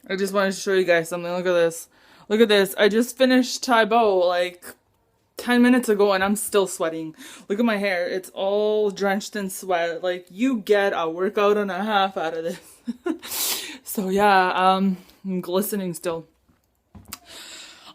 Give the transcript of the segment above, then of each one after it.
I just wanted to show you guys something. Look at this. Look at this. I just finished Tae Bo like 10 minutes ago and I'm still sweating. Look at my hair. It's all drenched in sweat. Like, you get a workout and a half out of this. So yeah, I'm glistening still.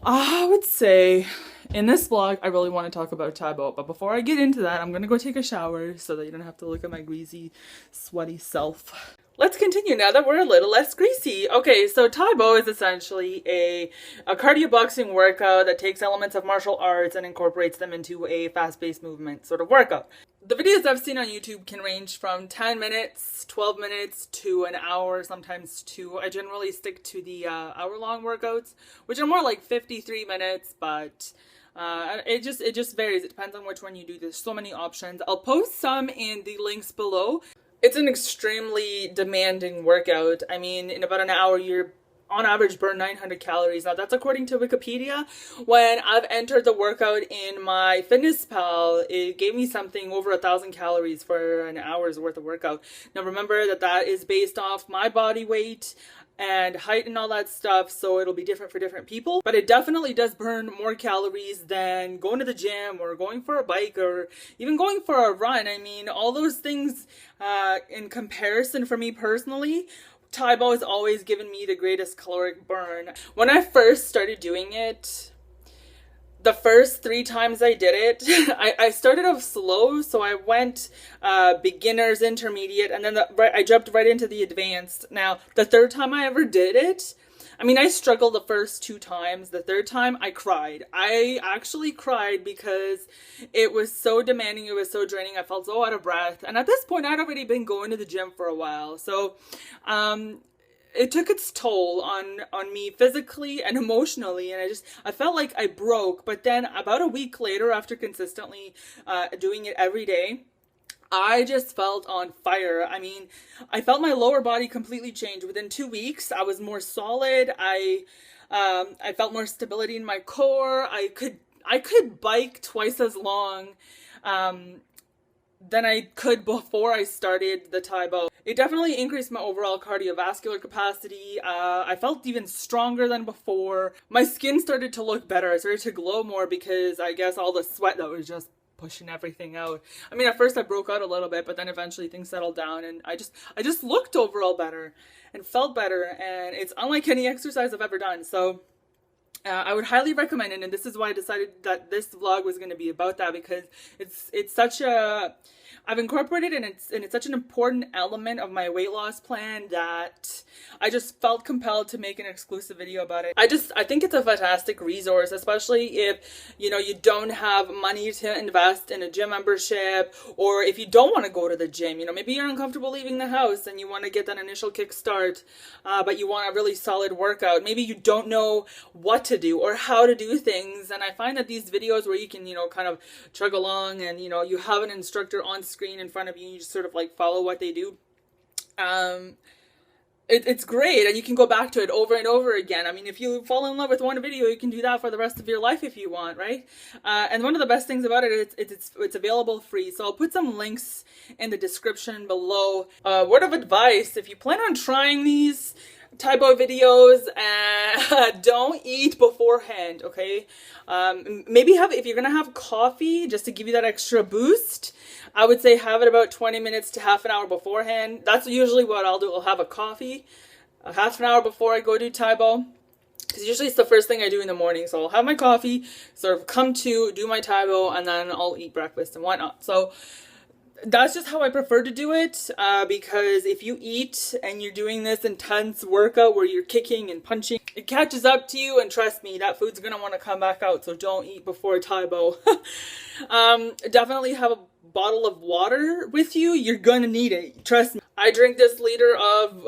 I would say in this vlog, I really want to talk about Tae Bo, but before I get into that, I'm gonna go take a shower so that you don't have to look at my greasy, sweaty self. Let's continue now that we're a little less greasy. Okay, so Tae Bo is essentially a cardio boxing workout that takes elements of martial arts and incorporates them into a fast-paced movement sort of workout. The videos I've seen on YouTube can range from 10 minutes, 12 minutes, to an hour, sometimes two. I generally stick to the hour-long workouts, which are more like 53 minutes, but it just varies. It depends on which one you do. There's so many options. I'll post some in the links below. It's an extremely demanding workout. I mean, in about an hour, you're on average burn 900 calories. Now, that's according to Wikipedia. When I've entered the workout in my Fitness Pal, it gave me something over 1,000 calories for an hour's worth of workout. Now, remember that is based off my body weight and height and all that stuff, so it'll be different for different people. But it definitely does burn more calories than going to the gym or going for a bike or even going for a run. I mean, all those things in comparison for me personally, Tae Bo has always given me the greatest caloric burn. When I first started doing it, the first 3 times I did it, I started off slow, so I went beginners, intermediate, and then I jumped right into the advanced. Now, the third time I ever did it, I mean, I struggled the first 2 times. The third time, I cried. I actually cried because it was so demanding, it was so draining, I felt so out of breath. And at this point, I'd already been going to the gym for a while, so it took its toll on me physically and emotionally, and I felt like I broke. But then about a week later, after consistently doing it every day, I just felt on fire. I mean, I felt my lower body completely change. Within 2 weeks, I was more solid. I felt more stability in my core. I could bike twice as long than I could before I started the Tae Bo. It definitely increased my overall cardiovascular capacity. I felt even stronger than before. My skin started to look better. I started to glow more because I guess all the sweat that was just pushing everything out. I mean, at first I broke out a little bit, but then eventually things settled down, and I just looked overall better and felt better, and it's unlike any exercise I've ever done. So I would highly recommend it, and this is why I decided that this vlog was going to be about that, because it's such a, I've incorporated it, and it's such an important element of my weight loss plan that I just felt compelled to make an exclusive video about it. I think it's a fantastic resource, especially if, you know, you don't have money to invest in a gym membership, or if you don't want to go to the gym. You know, maybe you're uncomfortable leaving the house and you want to get that initial kickstart, but you want a really solid workout. Maybe you don't know what to do or how to do things, and I find that these videos where you can, you know, kind of chug along and, you know, you have an instructor on screen in front of you and you just sort of like follow what they do, it's great, and you can go back to it over and over again. I mean, if you fall in love with one video, you can do that for the rest of your life if you want, right? And one of the best things about it is it's available free. So I'll put some links in the description below. Word of advice: if you plan on trying these Tae Bo videos, don't eat beforehand, okay? Maybe if you're gonna have coffee just to give you that extra boost, I would say have it about 20 minutes to half an hour beforehand. That's usually what I'll do. I'll have a coffee a half an hour before I go do Tae Bo, because usually it's the first thing I do in the morning. So I'll have my coffee, sort of come to, do my Tae Bo, and then I'll eat breakfast and whatnot. So that's just how I prefer to do it, because if you eat and you're doing this intense workout where you're kicking and punching, it catches up to you, and trust me, that food's gonna want to come back out. So don't eat before Tae Bo. Definitely have a bottle of water with you. You're gonna need it, trust me. I drink this liter of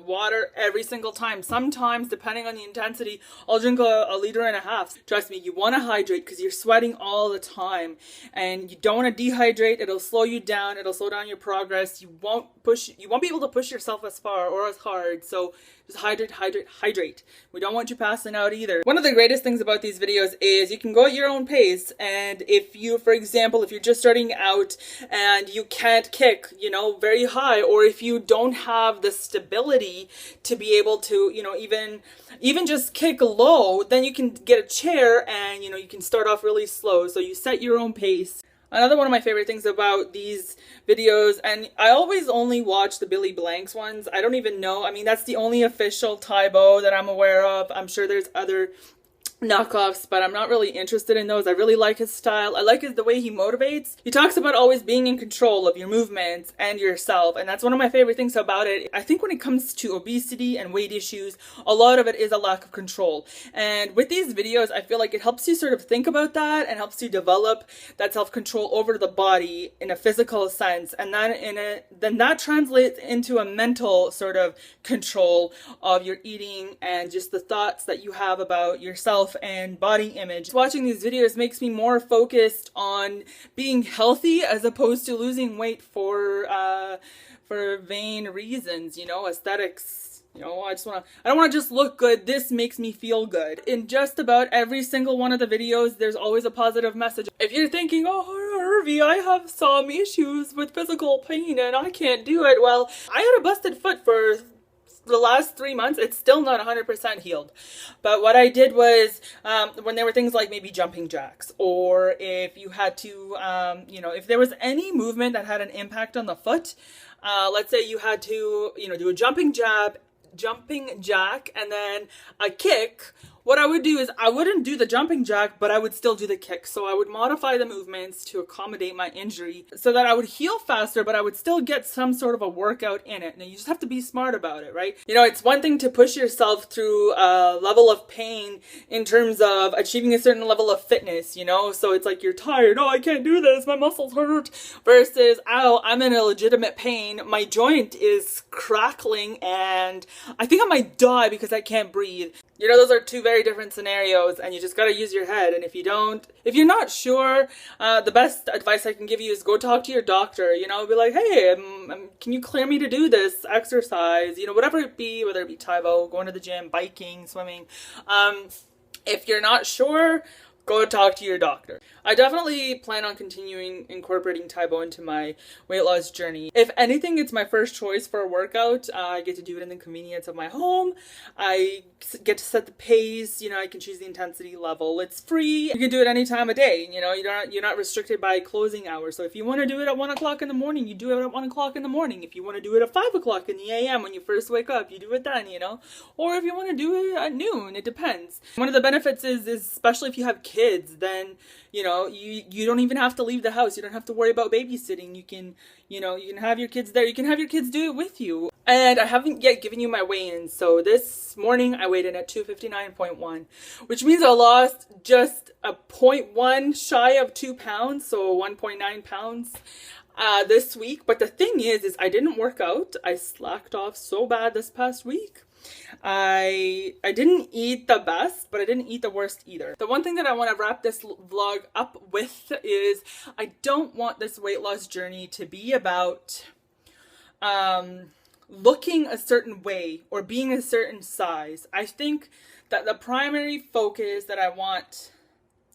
water every single time. Sometimes, depending on the intensity, I'll drink a liter and a half. Trust me, you want to hydrate because you're sweating all the time, and you don't want to dehydrate. It'll slow you down. It'll slow down your progress. You won't be able to push yourself as far or as hard. So Just hydrate, hydrate, hydrate. We don't want you passing out either. One of the greatest things about these videos is you can go at your own pace, and if you, for example, if you're just starting out and you can't kick, you know, very high, or if you don't have the stability to be able to, you know, even just kick low, then you can get a chair and, you know, you can start off really slow. So you set your own pace. Another one of my favorite things about these videos, and I always only watch the Billy Blanks ones. I don't even know. I mean, that's the only official Tae Bo that I'm aware of. I'm sure there's other knockoffs, but I'm not really interested in those. I really like his style. I like the way he motivates. He talks about always being in control of your movements and yourself, and that's one of my favorite things about it. I think when it comes to obesity and weight issues, a lot of it is a lack of control. And with these videos, I feel like it helps you sort of think about that and helps you develop that self-control over the body in a physical sense. And then that translates into a mental sort of control of your eating and just the thoughts that you have about yourself and body image. Watching these videos makes me more focused on being healthy as opposed to losing weight for vain reasons, you know, aesthetics. You know, I don't want to just look good. This makes me feel good. In just about every single one of the videos, there's always a positive message. If you're thinking, oh, Irvy, I have some issues with physical pain and I can't do it. Well, I had a busted foot for the last 3 months. It's still not 100% healed. But what I did was, when there were things like maybe jumping jacks, or if you had to, you know, if there was any movement that had an impact on the foot, let's say you had to, you know, do a jumping jack, and then a kick. What I would do is I wouldn't do the jumping jack, but I would still do the kick. So I would modify the movements to accommodate my injury so that I would heal faster, but I would still get some sort of a workout in it. Now you just have to be smart about it, right? You know, it's one thing to push yourself through a level of pain in terms of achieving a certain level of fitness, you know? So it's like you're tired. Oh, I can't do this. My muscles hurt. Versus, ow, I'm in a legitimate pain. My joint is crackling and I think I might die because I can't breathe. You know, those are two very different scenarios, and you just gotta use your head. And if you're not sure, the best advice I can give you is go talk to your doctor. You know, be like, hey, can you clear me to do this exercise? You know, whatever it be, whether it be Tae Bo, going to the gym, biking, swimming. If you're not sure, go talk to your doctor. I definitely plan on continuing incorporating Tae Bo into my weight loss journey. If anything, it's my first choice for a workout. I get to do it in the convenience of my home. I get to set the pace. You know, I can choose the intensity level. It's free. You can do it any time of day. You know, you're not restricted by closing hours. So if you want to do it at 1 o'clock in the morning, you do it at 1 o'clock in the morning. If you want to do it at 5 o'clock in the a.m. when you first wake up, you do it then, you know. Or if you want to do it at noon, it depends. One of the benefits is especially if you have kids, then, you know, you don't even have to leave the house. You don't have to worry about babysitting. You can have your kids there. You can have your kids do it with you. And I haven't yet given you my weigh-ins. So this morning I weighed in at 259.1, which means I lost just a 0.1 shy of 2 pounds. So 1.9 pounds this week. But the thing is I didn't work out. I slacked off so bad this past week. I didn't eat the best, but I didn't eat the worst either. The one thing that I want to wrap this vlog up with is I don't want this weight loss journey to be about looking a certain way or being a certain size. I think that the primary focus that I want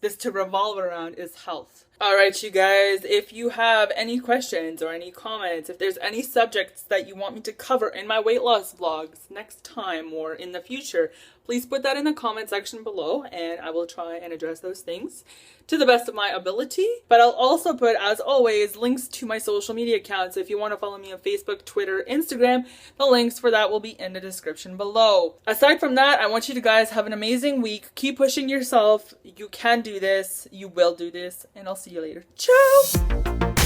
this to revolve around is health. Alright, you guys, if you have any questions or any comments, if there's any subjects that you want me to cover in my weight loss vlogs next time or in the future, please put that in the comment section below and I will try and address those things to the best of my ability. But I'll also put, as always, links to my social media accounts. So if you want to follow me on Facebook, Twitter, Instagram, the links for that will be in the description below. Aside from that, I want you to guys have an amazing week. Keep pushing yourself. You can do this. You will do this. And I'll see you later. Ciao!